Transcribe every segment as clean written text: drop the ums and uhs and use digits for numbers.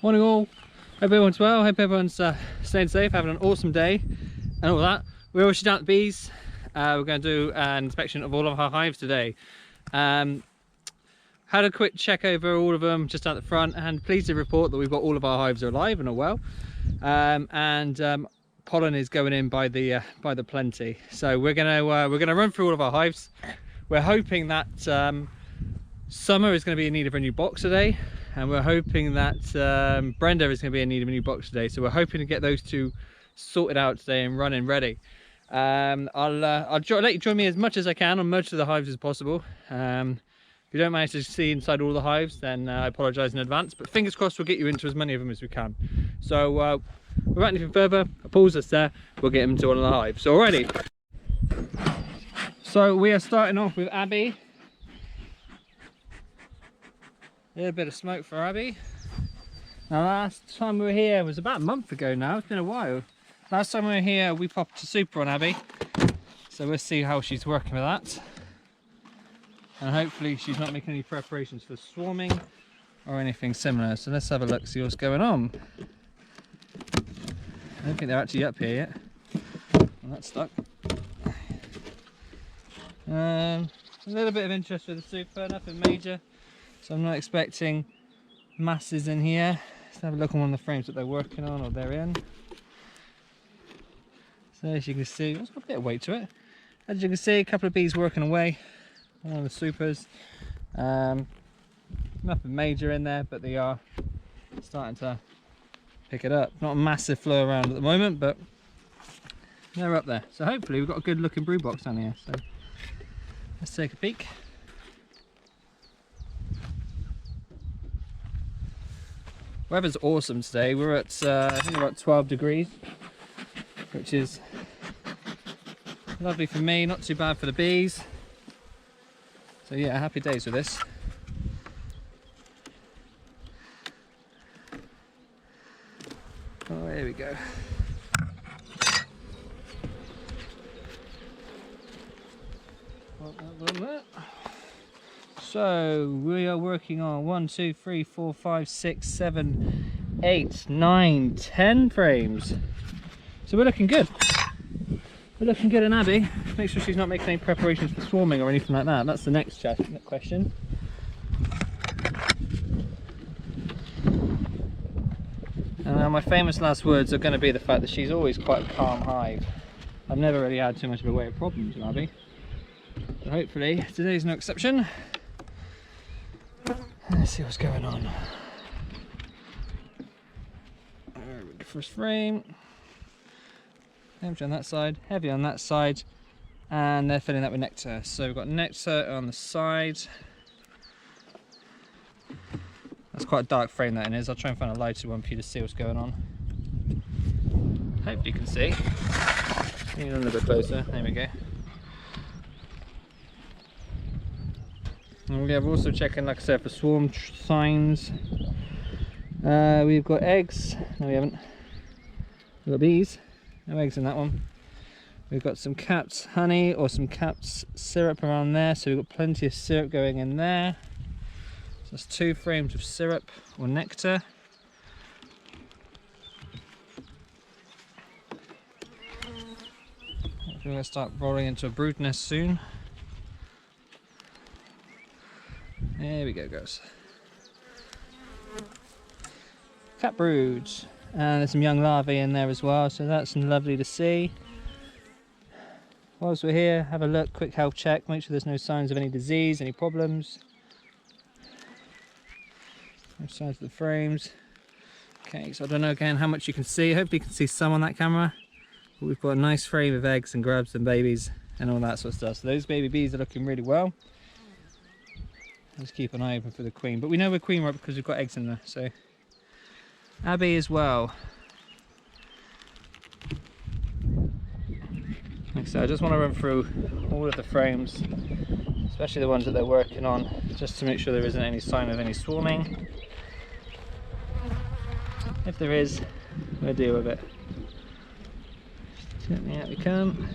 Morning all, hope everyone's well, hope everyone's staying safe, having an awesome day and all that. We're also down at the bees. We're going to do an inspection of all of our hives today. Had a quick check over all of them just out the front, and pleased to report that we've got all of our hives are alive and are well. Pollen is going in by the plenty. So we're gonna run through all of our hives. We're hoping that Summer is going to be in need of a new box today, and we're hoping that Brenda is going to be in need of a new box today. So we're hoping to get those two sorted out today and running ready. I'll let you join me as much as I can on most of the hives as possible. If you don't manage to see inside all the hives, then I apologise in advance, but fingers crossed we'll get you into as many of them as we can. So without anything further, I'll pause us there, we'll get into one of the hives. Alrighty. So we are starting off with Abby. A little bit of smoke for Abby. Now last time we were here was about a month ago now, it's been a while. Last time we were here we popped a super on Abby, so we'll see how she's working with that. And hopefully she's not making any preparations for swarming or anything similar. So let's have a look, see what's going on. I don't think they're actually up here yet. Well, that's stuck. A little bit of interest with the super, nothing major. So I'm not expecting masses in here. Let's have a look on one of the frames that they're working on or they're in. So as you can see, it's got a bit of weight to it. As you can see, a couple of bees working away on one of the supers. Nothing major in there, but they are starting to pick it up. Not a massive flow around at the moment, but they're up there. So hopefully we've got a good looking brood box down here. So let's take a peek. Weather's awesome today. We're at I think we're at 12 degrees, which is lovely for me, not too bad for the bees. So yeah, happy days with this. Oh, here we go. So we are working on 1, 2, 3, 4, 5, 6, 7, 8, 9, 10 frames. So we're looking good. We're looking good in Abby. Make sure she's not making any preparations for swarming or anything like that. That's the next question. And now my famous last words are going to be the fact that she's always quite a calm hive. I've never really had too much of a way of problems with Abby. So hopefully today's no exception. Let's see what's going on. First frame. Empty on that side, heavy on that side, and they're filling that with nectar. So we've got nectar on the side. That's quite a dark frame that is. I'll try and find a lighter one for you to see what's going on. Hope you can see. Need a little bit closer. There we go. And we are also checking, like I said, for swarm signs. We've got eggs. No, we haven't. We've got bees. No eggs in that one. We've got some capped honey or some capped syrup around there, so we've got plenty of syrup going in there. So that's 2 frames of syrup or nectar. We're going to start rolling into a brood nest soon. There we go, guys. Cat broods. And there's some young larvae in there as well, so that's lovely to see. Whilst we're here, have a look, quick health check, make sure there's no signs of any disease, any problems. No signs of the frames. Okay, so I don't know again how much you can see. Hopefully you can see some on that camera. But we've got a nice frame of eggs and grubs and babies and all that sort of stuff. So those baby bees are looking really well. Let's keep an eye open for the queen. But we know we're queen right because we've got eggs in there, so. Abby as well. So I just want to run through all of the frames, especially the ones that they're working on, just to make sure there isn't any sign of any swarming. If there is, we'll deal with it. Gently out we come.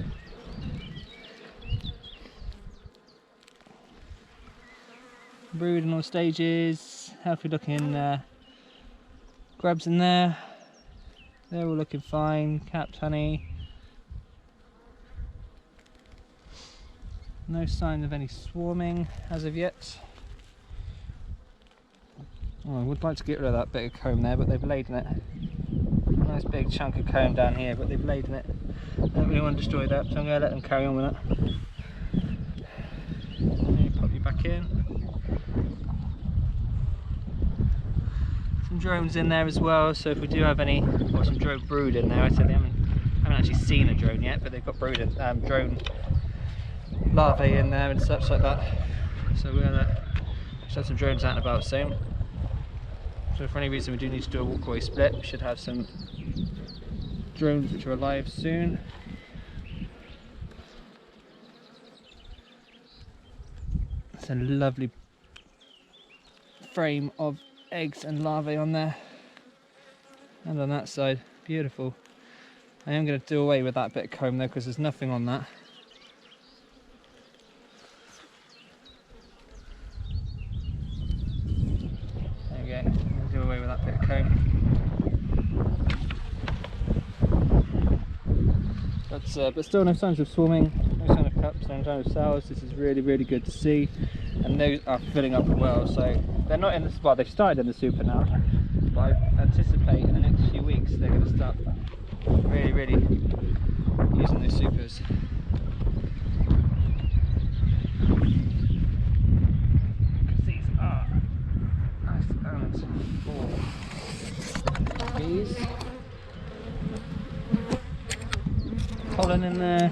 Brood in all stages, healthy looking Grubs in there, they're all looking fine. Capped honey. No sign of any swarming as of yet. Oh, I would like to get rid of that bit of comb there, but they've laid in it. A nice big chunk of comb down here, but they've laid in it. I don't really want to destroy that, so I'm going to let them carry on with it. Pop you back in. Some drones in there as well, so if we do have any, or some drone brood in there. I said they haven't actually seen a drone yet, but they've got brood drone larvae in there and such like that. So we'll should have some drones out and about soon. So for any reason we do need to do a walkaway split, we should have some drones which are alive soon. It's a lovely frame of eggs and larvae on there, and on that side, beautiful. I am going to do away with that bit of comb though, because there's nothing on that. There we go, I'll do away with that bit of comb. But still no signs of swarming, no sign of cups, no sign of cells. This is really, really good to see, and those are filling up well. So they're not in the spot. They've started in the super now, but I anticipate in the next few weeks they're going to start really, really using those supers. These are nice and full bees. Pollen in there.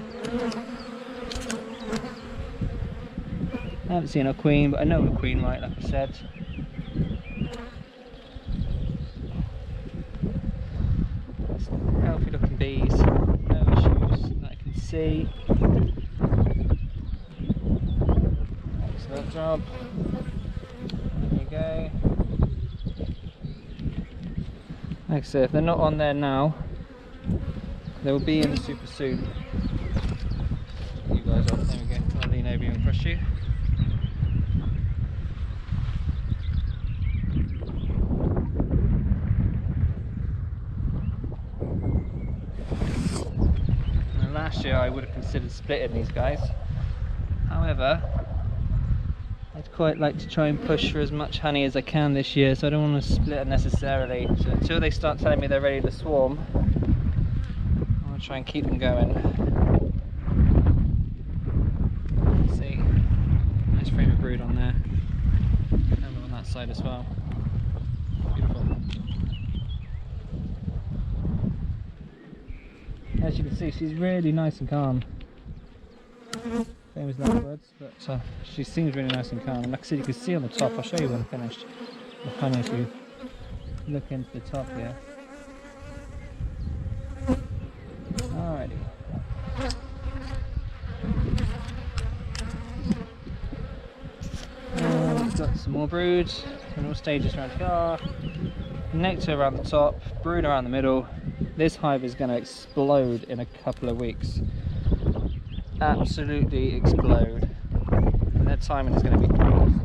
I haven't seen a queen, but I know a queen, right, like I said. Healthy looking bees, no issues that I can see. Excellent job. There you go. Like I said, if they're not on there now, they will be in the super soon. You guys off, there we go. I'll lean over you and crush you. And last year I would have considered splitting these guys. However, I'd quite like to try and push for as much honey as I can this year, so I don't want to split unnecessarily. So until they start telling me they're ready to swarm, I'll try and keep them going. See, nice frame of brood on there, and on that side as well. Beautiful. As you can see, she's really nice and calm. Same as that birds, but she seems really nice and calm. And like I said, you can see on the top. I'll show you when finished. The honey, if you look into the top here. Alrighty. We've got some more brood in all stages around here. Nectar around the top, brood around the middle. This hive is going to explode in a couple of weeks. Absolutely explode. And their timing is going to be awesome.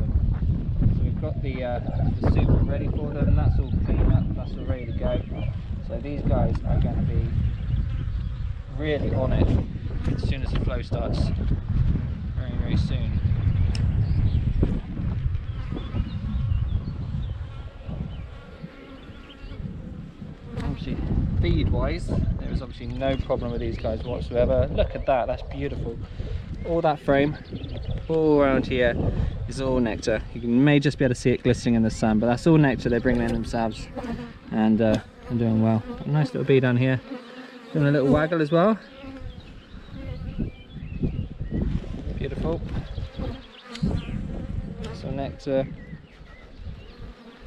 So we've got the super ready for them, and that's all cleaned up, that's all ready to go. So these guys are going to be really on it as soon as the flow starts, very, very soon. Obviously, feed wise, there is obviously no problem with these guys whatsoever. Look at that, that's beautiful. All that frame, all around here is all nectar. You may just be able to see it glistening in the sun, but that's all nectar they're bringing in themselves, and doing well. A nice little bee down here, doing a little waggle as well. Beautiful. So nectar.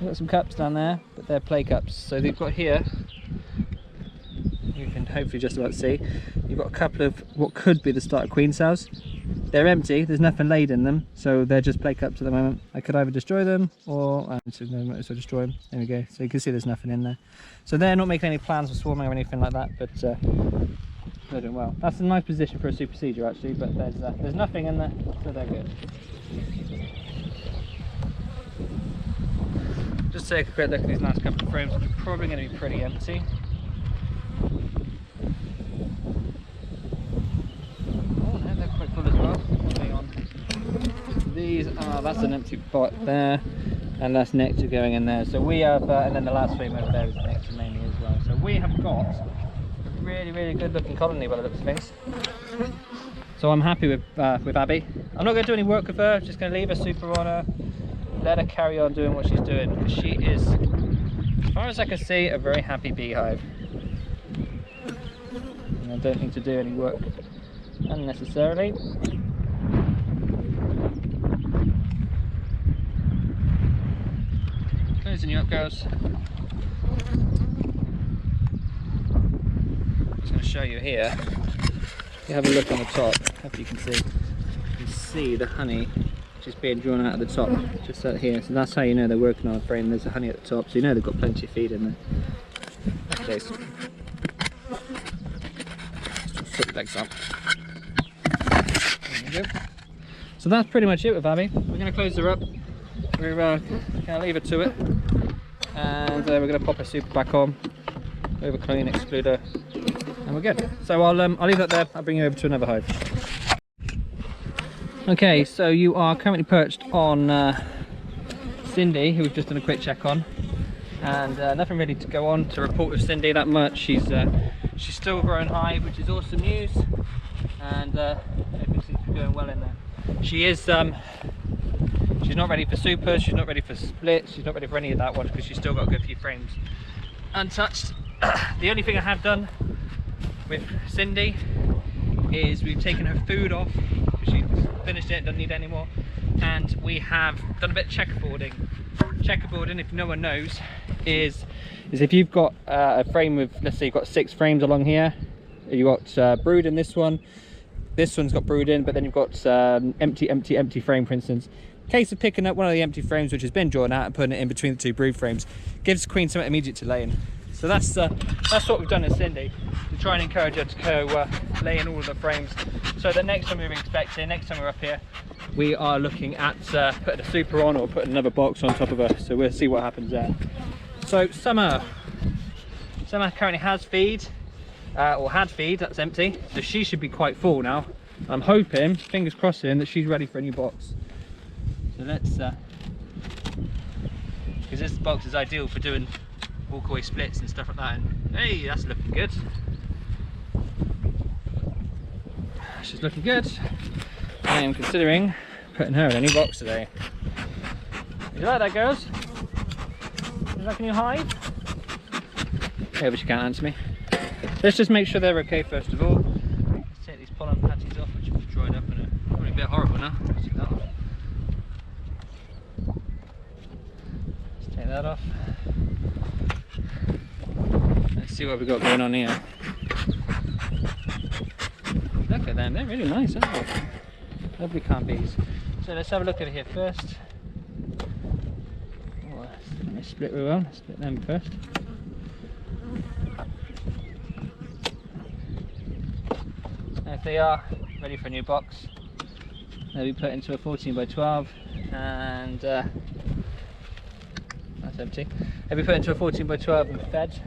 We've got some cups down there, but they're play cups. So they've got here, you can hopefully just about see, you've got a couple of what could be the starter queen cells. They're empty, there's nothing laid in them, so they're just play cups at the moment. I could either destroy them or so destroy them. There we go. So you can see there's nothing in there. So they're not making any plans for swarming or anything like that, but they're doing well. That's a nice position for a supersedure actually, but there's nothing in there, so they're good. Just take a quick look at these last couple of frames, which are probably going to be pretty empty. Oh no, they're quite full as well. Hang on. These are, that's an empty pot there, and that's nectar going in there. So we have, and then the last frame over there is nectar mainly as well. So we have got a really, really good looking colony by the looks of things. So I'm happy with Abby. I'm not going to do any work with her, just going to leave her super on her. Let her carry on doing what she's doing, because she is, as far as I can see, a very happy beehive. And I don't need to do any work unnecessarily. Closing you up, girls. I'm just going to show you here. If you have a look on the top, hope you can see the honey just being drawn out of the top, just out here. So that's how you know they're working on a frame. There's a honey at the top, so you know they've got plenty of feed in there. Okay, so put your legs up. There you go. So that's pretty much it with Abby. We're going to close her up. We're going to leave her to it, and we're going to pop her super back on, over clean, exclude her, and we're good. So I'll leave that there. I'll bring you over to another hive. Okay, so you are currently perched on Cindy, who we've just done a quick check on, and nothing really to go on to report with Cindy that much. She's still growing hive, which is awesome news, and everything seems to be going well in there. She is she's not ready for supers, she's not ready for splits, she's not ready for any of that one, because she's still got a good few frames untouched. The only thing I have done with Cindy is we've taken her food off, because she's finished it, doesn't need any more, and we have done a bit of checkerboarding. Checkerboarding, if no one knows, is if you've got a frame with, let's say you've got 6 frames along here, you've got brood in this one's got brood in, but then you've got empty frame, for instance. Case of picking up one of the empty frames which has been drawn out and putting it in between the 2 brood frames gives the queen something immediate to lay in. So that's what we've done at Cindy, to try and encourage her to go lay in all of the frames. So the next time we're expecting, next time we're up here, we are looking at putting a super on or putting another box on top of her. So we'll see what happens there. So Summer currently has feed, or had feed, that's empty. So she should be quite full now. I'm hoping, fingers crossing, that she's ready for a new box. So let's, because this box is ideal for doing walkaway splits and stuff like that. And hey, that's looking good. She's looking good. I am considering putting her in a new box today. You like that, girls? You like a new hive? Yeah, but she can't answer me. Let's just make sure they're okay first of all. Let's take these pollen patches off, which have dried up and are probably a bit horrible now. Let's take that off. Let's take that off. Let's see what we've got going on here. Look at them, they're really nice, aren't they? Lovely calm bees. So let's have a look over here first. Oh, let me split real well. Let's split them first. If they are ready for a new box, they'll be put into a 14 by 12, and that's empty. They'll be put into a 14 by 12 and fed.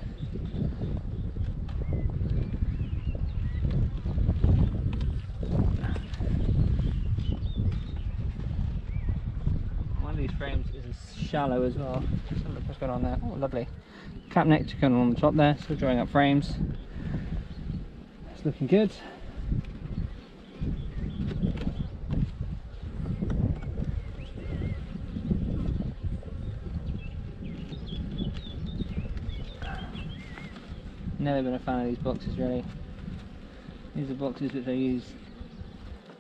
One of these frames is shallow as well. Let's have a look what's going on there. Oh, lovely. Cap nectar coming on the top there, still drawing up frames. It's looking good. Never been a fan of these boxes really. These are boxes which I use.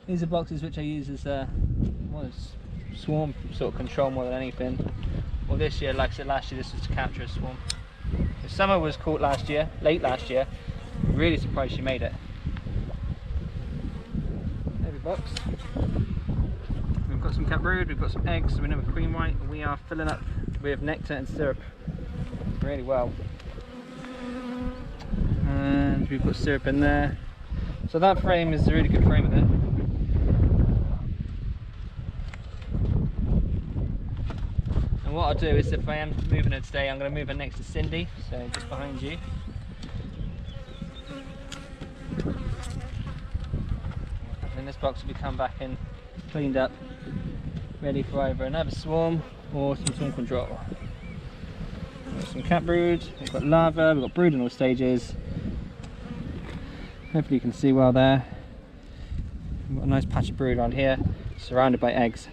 These are boxes which I use as swarm sort of control more than anything. Well, this year, like I said last year, this was to capture a swarm. The Summer was caught last year, late last year. Really surprised she made it. Every box. We've got some cat brood, we've got some eggs, so we know a queen white. We are filling up with nectar and syrup really well. And we've got syrup in there. So that frame is a really good frame of it. And what what I'll do is, if I am moving her today, I'm going to move her next to Cindy, so just behind you. And this box will be come back and cleaned up, ready for either another swarm or some swarm control. We've got some cat brood, we've got larvae, we've got brood in all stages. Hopefully you can see well there. We've got a nice patch of brood on here, surrounded by eggs.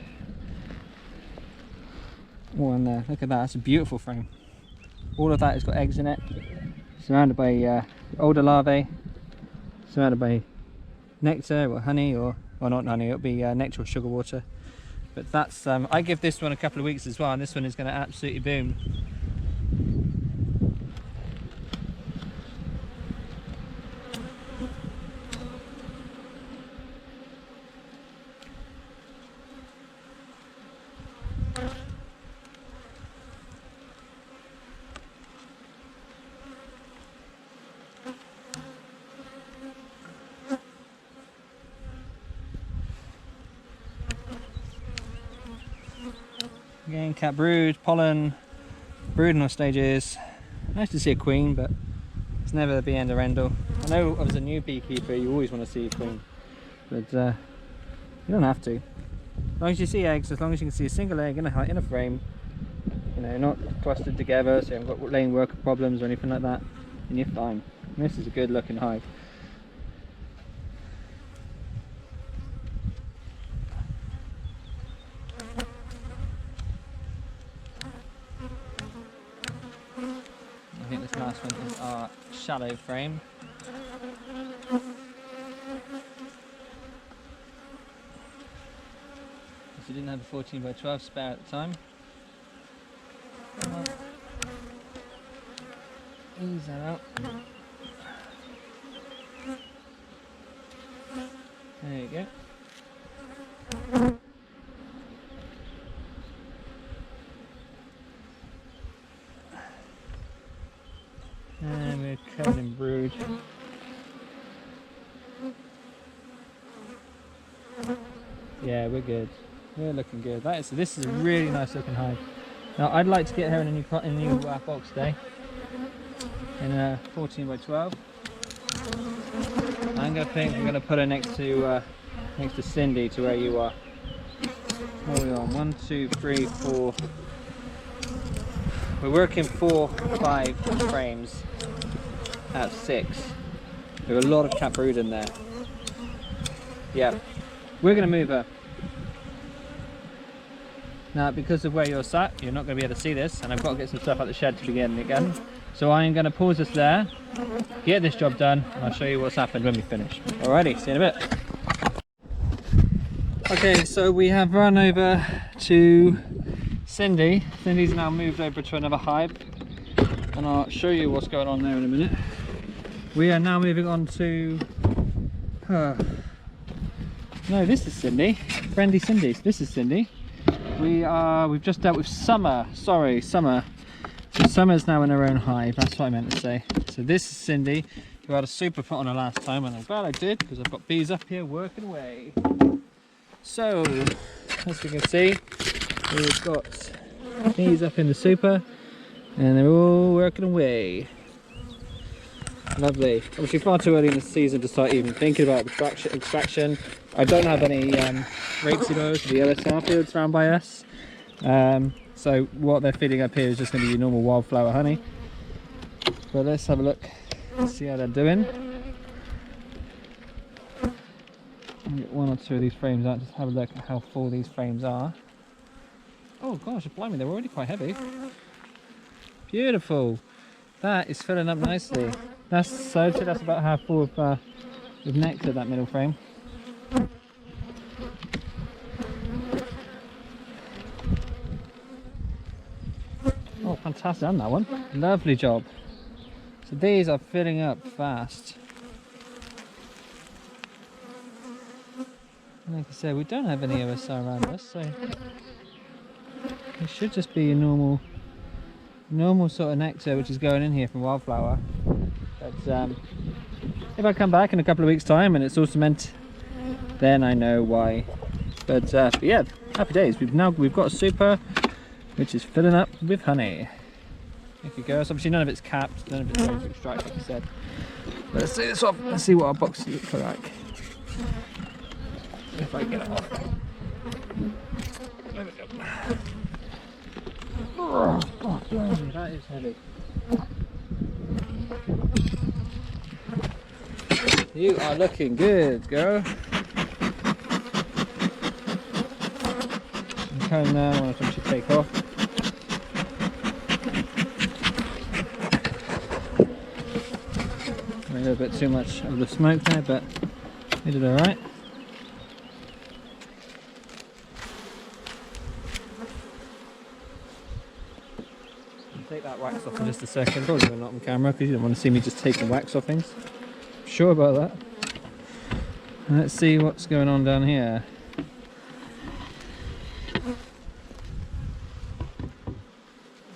Oh, and there, look at that, that's a beautiful frame. All of that has got eggs in it, surrounded by older larvae, surrounded by nectar or honey, or not honey, it'll be nectar or sugar water. But that's, I give this one a couple of weeks as well, and this one is going to absolutely boom. Again, cat brood, pollen, brood in all stages. Nice to see a queen, but it's never the end or end all. I know as a new beekeeper you always want to see a queen, but you don't have to. As long as you see eggs, as long as you can see a single egg in a frame, you know, not clustered together, so you haven't got laying worker problems or anything like that, then you're fine. And this is a good looking hive. I think this last one is our shallow frame. We didn't have a 14 by 12 spare at the time. Ease that out. There you go. And we're covered in brood. Yeah, we're good. We're looking good. This is a really nice looking hive. Now I'd like to get her in a new box today, in a 14 by 12. I'm gonna put her next to Cindy, to where you are. What are we on? 1, 2, 3, 4. We're working 4, 5 frames out of 6. There are a lot of cat brood in there. Yeah, we're going to move her. Now, because of where you're sat, you're not going to be able to see this, and I've got to get some stuff out the shed to begin again. So I'm going to pause this there, get this job done, and I'll show you what's happened when we finish. Alrighty, see you in a bit. Okay, so we have run over to Cindy. Cindy's now moved over to another hive, and I'll show you what's going on there in a minute. We are now moving on to no, this is Cindy, friendly Cindy. This is Cindy. We've just dealt with Summer. Sorry, Summer. So Summer's now in her own hive. That's what I meant to say. So this is Cindy, who had a super put on her last time, and I'm glad I did, because I've got bees up here working away. So, as you can see, we've got bees up in the super, and they're all working away. Lovely. Obviously far too early in the season to start even thinking about extraction. I don't have any rapeseed oils for the OSR fields around by us. So what they're feeding up here is just going to be normal wildflower honey. But let's have a look and see how they're doing. I'll get 1 or 2 of these frames out, just have a look at how full these frames are. Oh gosh, blimey, they're already quite heavy. Beautiful. That is filling up nicely. So I'd say that's about half full of nectar, that middle frame. Oh, fantastic on that one. Lovely job. So these are filling up fast. Like I said, we don't have any OSR around us, so it should just be a normal sort of nectar which is going in here from wildflower. But if I come back in a couple of weeks' time and it's all cement, then I know why. But yeah, happy days. We've got a super. which is filling up with honey. Thank you, girls. Obviously none of it's capped, none of it's ready to extract, like I said. But let's take this off and see what our box looks like. If I get it off. There we go. Oh, that is heavy. You are looking good, girl. Comb there, one of them should take off. A little bit too much of the smoke there, but we did alright. Take that wax off in just a second. Probably not on camera because you don't want to see me just taking wax off things. Sure about that. And let's see what's going on down here.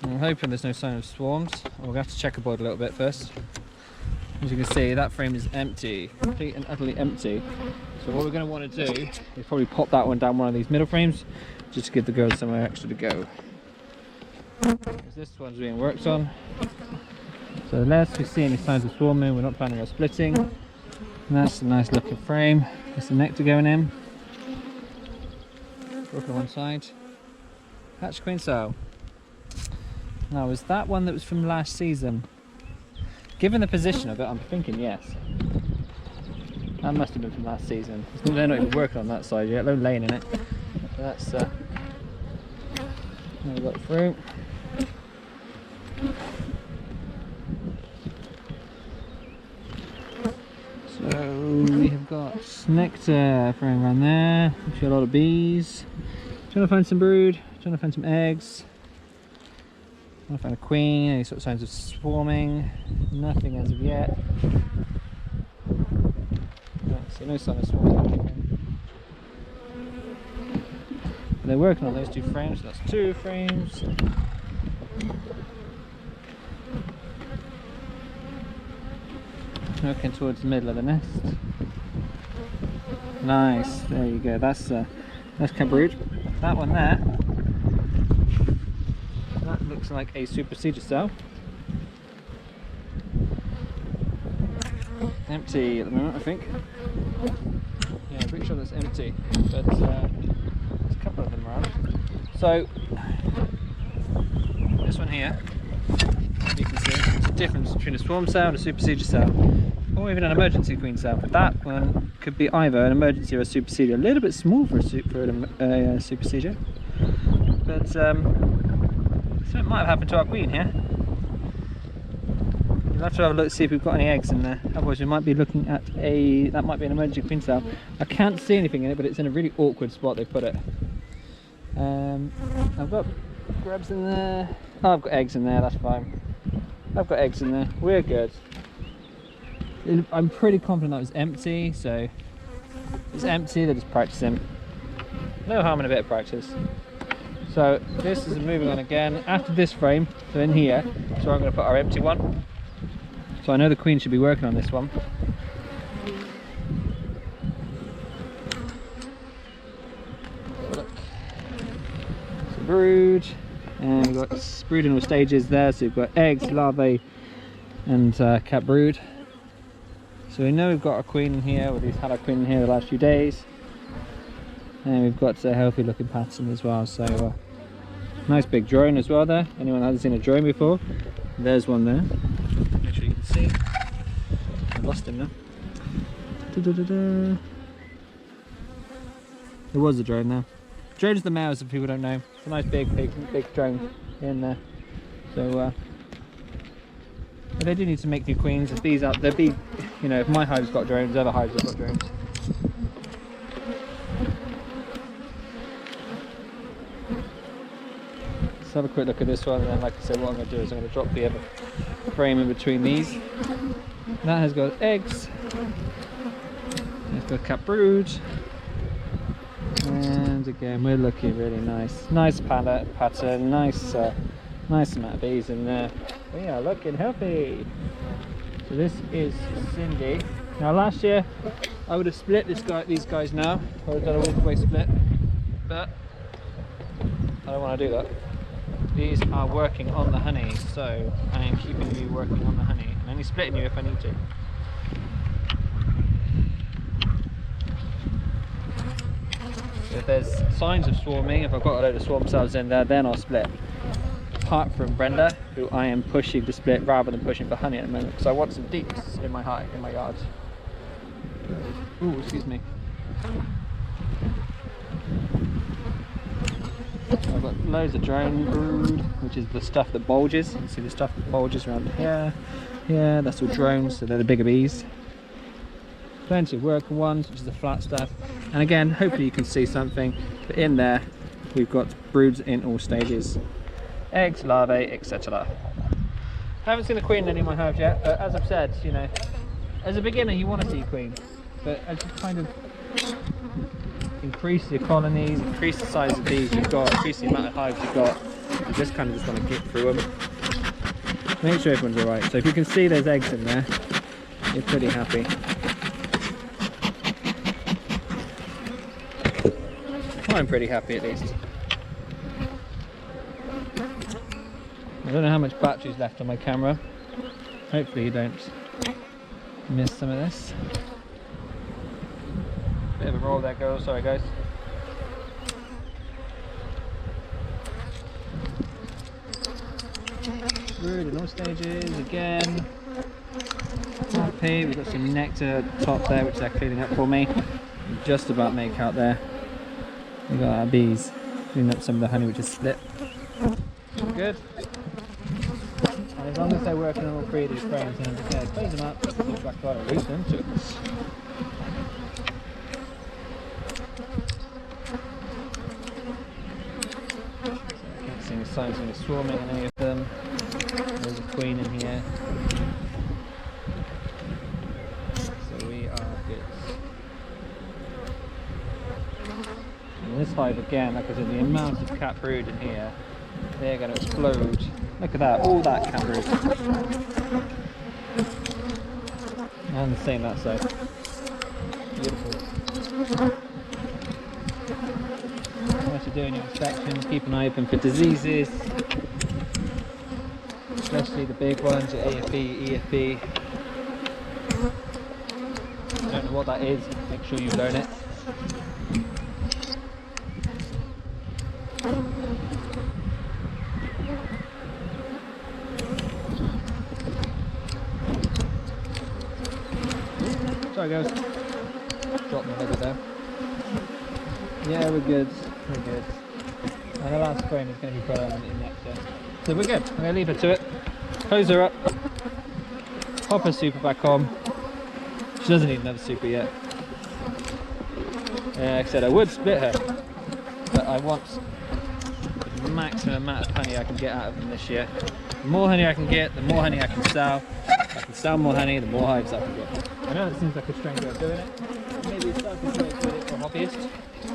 I'm hoping there's no sign of swarms. We're going to have to check a board a little bit first. As you can see, that frame is empty, complete and utterly empty. So what we're going to want to do is probably pop that one down one of these middle frames, just to give the girls somewhere extra to go. Because this one's being worked on. So unless we see any signs of swarming, we're not planning on splitting. And that's a nice looking frame. There's the nectar going in. Look on one side. Hatch queen cell. Now, is that one that was from last season? Given the position of it, I'm thinking yes. That must have been from last season. They're not even working on that side yet, they're laying in it. So that's we've got through. So we have got nectar throwing around there. Actually a lot of bees. Trying to find some brood, trying to find some eggs. Trying to find a queen, any sort of signs of swarming. Nothing as of yet. So no sign of swarming or anything. But they're working on those two frames, so that's 2 frames. Looking towards the middle of the nest. Nice, there you go. That's cat brood. That one there. That looks like a supersedure cell. Empty at the moment, I think. Yeah, I'm pretty sure that's empty, but there's a couple of them around. So this one here, you can see there's a difference between a swarm cell and a supersedure cell, or even an emergency queen cell. But that one could be either an emergency or a supersedure. A little bit small for a supersedure, but something might have happened to our queen here. We'll have to have a look to see if we've got any eggs in there. Otherwise we might be looking at that might be an emergency queen cell. I can't see anything in it, but it's in a really awkward spot they put it. I've got grubs in there. Oh, I've got eggs in there, that's fine. I've got eggs in there, we're good. I'm pretty confident that was empty, so it's empty, they're just practicing. No harm in a bit of practice. So this is moving on again. After this frame, so in here, so I'm going to put our empty one. So I know the queen should be working on this one. So brood, and we've got brood in all stages there. So we've got eggs, larvae, and cat brood. So we know we've got a queen in here, or at least had our queen in here the last few days. And we've got a healthy looking pattern as well. So nice big drone as well there. Anyone that hasn't seen a drone before, there's one there. Make sure you can see. I lost him now. There was a drone there. Drone's the mouse, if people don't know. It's a nice big drone in there. So but they do need to make new queens. If these are, they'll be, you know, if my hive's got drones, other hives have got drones. Let's have a quick look at this one, and then, like I said, what I'm going to do is I'm going to drop the other frame in between these. That has got eggs. It's got cat brood. And again, we're looking really nice. Nice pattern, nice amount of bees in there. We are looking healthy. So this is Cindy. Now last year I would have split these guys now. I would have done a walk away split, but I don't want to do that. These are working on the honey, so I am keeping you working on the honey. I'm only splitting you if I need to. If there's signs of swarming, if I've got a load of swarm cells in there, then I'll split. Apart from Brenda, who I am pushing to split rather than pushing for honey at the moment, because I want some deeps in my yard. Ooh, excuse me. I've got loads of drone brood, which is the stuff that bulges. You can see the stuff that bulges around here. Yeah, that's all drones, so they're the bigger bees. Plenty of worker ones, which is the flat stuff. And again, hopefully you can see something. But in there, we've got broods in all stages. Eggs, larvae, etc. I haven't seen a queen in any of my hives yet, but as I've said, you know, as a beginner you want to see a queen. But as you kind of increase your colonies, increase the size of bees you've got, increase the amount of hives you've got, you just kind of just want to get through them. Make sure everyone's alright. So if you can see there's eggs in there, you're pretty happy. I'm pretty happy at least. I don't know how much battery's left on my camera. Hopefully you don't miss some of this. Bit of a roll there, girls. Sorry, guys. Brood in all stages again. Happy. We've got some nectar top there, which they're cleaning up for me. Just about make out there. We've got our bees cleaning up some of the honey, which is split. Good. And as long as they're working on all three of these frames, then I'm just close them up, put them back on and release them to us. I can't see any signs of any swarming in any of them. There's a queen in here. So we are good. And this hive again, like I said, the amount of cat brood in here, they're going to explode. Look at that, all that cat brood. And the same that side. Beautiful. Once you're doing your inspections, keep an eye open for diseases, especially the big ones, your AFB, EFB. If you don't know what that is, make sure you learn it. Sorry guys, drop my leather there. Yeah, we're good, we're good. And the last frame is going to be put on in nectar. So we're good, I'm going to leave her to it. Close her up, pop her super back on. She doesn't need another super yet. Like I said, I would split her, but I want the maximum amount of honey I can get out of them this year. The more honey I can get, the more honey I can sell. If I can sell more honey, the more hives I can get. I know it seems like a strange way of doing it. Maybe it's self-employed with it for hobbyists,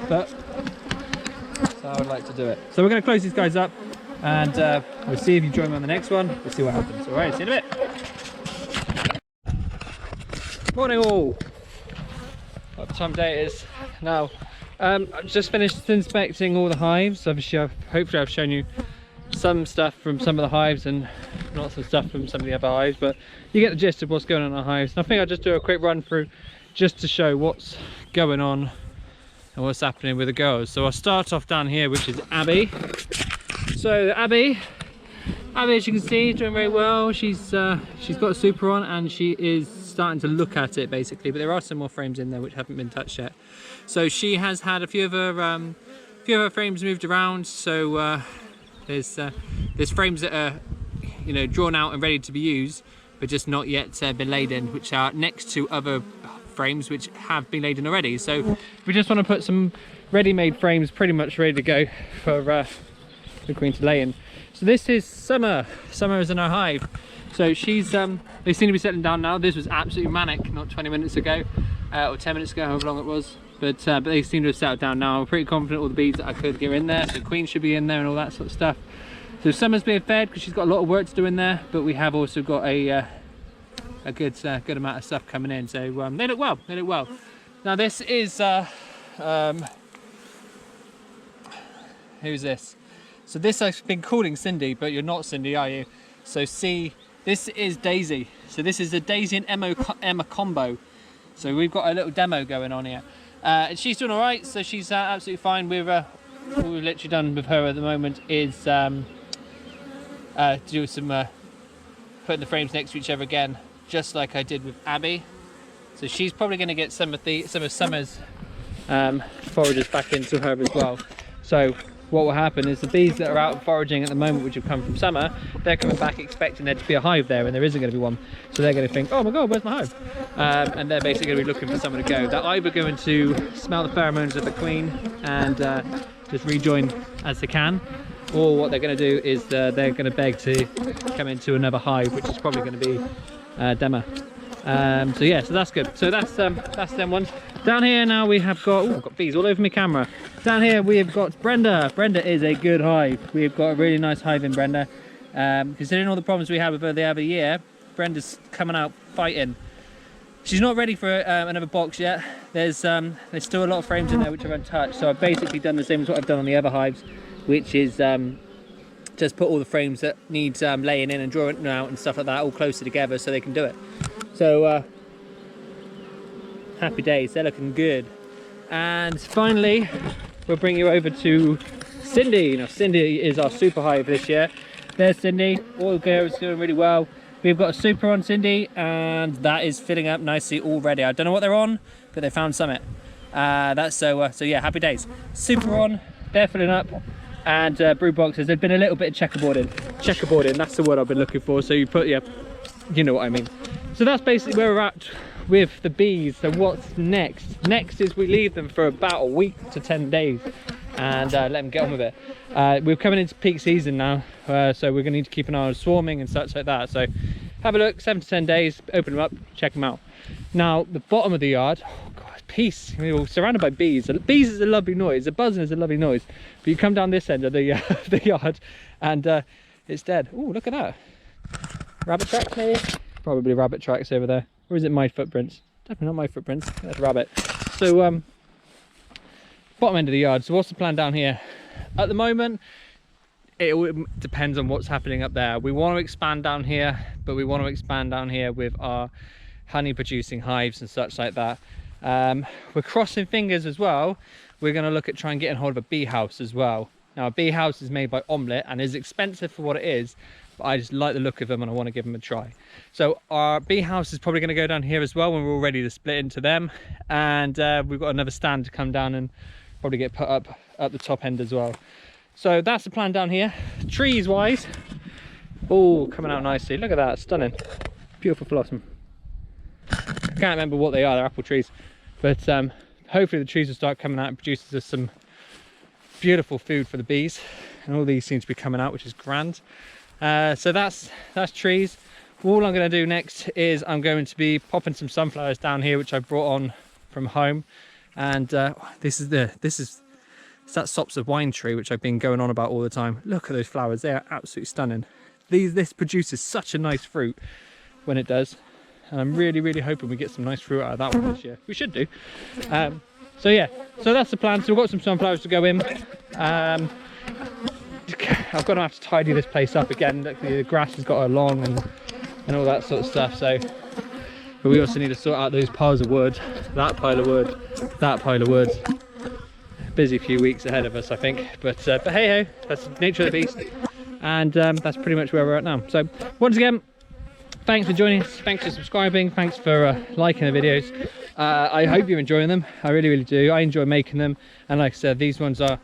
but that's how I would like to do it. So we're going to close these guys up, and we'll see if you join me on the next one. We'll see what happens. All right, see you in a bit. Morning all. What time of day it is now? I've just finished inspecting all the hives. Obviously, hopefully I've shown you some stuff from some of the hives and not some stuff from some of the other hives, but you get the gist of what's going on in our hives. And I think I'll just do a quick run through just to show what's going on and what's happening with the girls. So I'll start off down here, which is Abby. So Abby, as you can see, is doing very well. She's got a super on and she is starting to look at it basically, but there are some more frames in there which haven't been touched yet. So she has had a few of her frames moved around. So there's frames that are, you know, drawn out and ready to be used, but just not yet been laid in, which are next to other frames which have been laid in already. So we just want to put some ready-made frames pretty much ready to go for the queen to lay in. So this is Summer. Summer is in our hive. So she's they seem to be settling down now. This was absolutely manic not 20 minutes ago or 10 minutes ago, however long it was, but they seem to have settled down now. I'm pretty confident all the bees that I could get in there, so queen should be in there and all that sort of stuff. So Summer's being fed because she's got a lot of work to do in there, but we have also got a good amount of stuff coming in. So they look well. They look well. Now this is who's this? So this I've been calling Cindy, but you're not Cindy, are you? So see, this is Daisy. So this is a Daisy and Emma combo. So we've got a little demo going on here. And she's doing all right, so she's absolutely fine. What we've literally done with her at the moment is do some putting the frames next to each other again, just like I did with Abby. So she's probably going to get some of Summer's foragers back into her as well. So what will happen is the bees that are out foraging at the moment, which have come from Summer, they're coming back expecting there to be a hive there, and there isn't going to be one. So they're going to think, oh my god, where's my hive? And they're basically going to be looking for someone to go. They're either going to smell the pheromones of the queen and just rejoin as they can, or what they're going to do is they're going to beg to come into another hive, which is probably going to be Dema. So yeah, so that's good. So that's them ones. Down here now we have got, I've got bees all over my camera. Down here we have got Brenda. Brenda is a good hive. We've got a really nice hive in Brenda. Considering all the problems we had with her the other year, Brenda's coming out fighting. She's not ready for another box yet. There's still a lot of frames in there which are untouched. So I've basically done the same as what I've done on the other hives, which is just put all the frames that need laying in and drawing out and stuff like that all closer together so they can do it. So happy days, they're looking good. And finally we'll bring you over to Cindy. Now Cindy is our super hive this year. There's Cindy, all girls doing really well. We've got a super on Cindy, and that is filling up nicely already. I don't know what they're on, but they found something. So yeah, happy days. Super on, they're filling up. And brood boxes, there's been a little bit of checkerboarding, that's the word I've been looking for. So you put, yeah, you know what I mean. So that's basically where we're at with the bees. So what's next? Next is we leave them for about a week to 10 days and let them get on with it. We're coming into peak season now, so we're going to need to keep an eye on swarming and such like that. So have a look, 7 to 10 days, open them up, check them out. Now the bottom of the yard, oh god, peace. We're surrounded by bees. Bees is a lovely noise, the buzzing is a lovely noise, but you come down this end of the the yard and it's dead. Oh, look at that. Rabbit tracks maybe? Probably rabbit tracks over there. Or is it my footprints? Definitely not my footprints. That's rabbit. So bottom end of the yard. So what's the plan down here? At the moment, it depends on what's happening up there. We want to expand down here, but we want to expand down here with our honey producing hives and such like that. We're crossing fingers as well. We're going to look at trying getting hold of a bee house as well. Now a bee house is made by Omelette and is expensive for what it is, but I just like the look of them and I want to give them a try. So our bee house is probably going to go down here as well when we're all ready to split into them, and we've got another stand to come down and probably get put up at the top end as well. So that's the plan down here. Trees wise, oh, coming out nicely. Look at that, stunning, beautiful blossom. I can't remember what they are, they're apple trees, but hopefully the trees will start coming out and produces us some beautiful food for the bees, and all these seem to be coming out, which is grand. So that's trees. All I'm going to do next is I'm going to be popping some sunflowers down here, which I brought on from home, and this is that sops of wine tree which I've been going on about all the time. Look at those flowers, they are absolutely stunning. This produces such a nice fruit when it does, and I'm really hoping we get some nice fruit out of that one this year. We should do. So yeah, so that's the plan. So we've got some sunflowers to go in. I'm going to have to tidy this place up again. The grass has got along and all that sort of stuff. So, but we also need to sort out those piles of wood, that pile of wood, that pile of wood. Busy few weeks ahead of us, I think. But hey ho, that's the nature of the beast. And that's pretty much where we're at now. So once again, thanks for joining us, thanks for subscribing, thanks for liking the videos. I hope you're enjoying them. I really do. I enjoy making them, and like I said, these ones are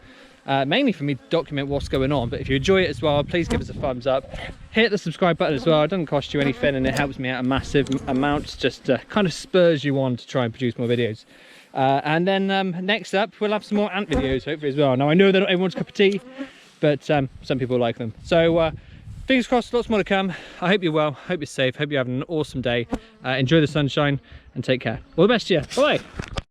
mainly for me to document what's going on. But if you enjoy it as well, please give us a thumbs up, hit the subscribe button as well. It doesn't cost you anything and it helps me out a massive amount, just kind of spurs you on to try and produce more videos. And then next up we'll have some more ant videos hopefully as well. Now I know they're not everyone's cup of tea, but some people like them. So fingers crossed, lots more to come. I hope you're well, hope you're safe, hope you're having an awesome day. Enjoy the sunshine and take care. All the best to you. Bye.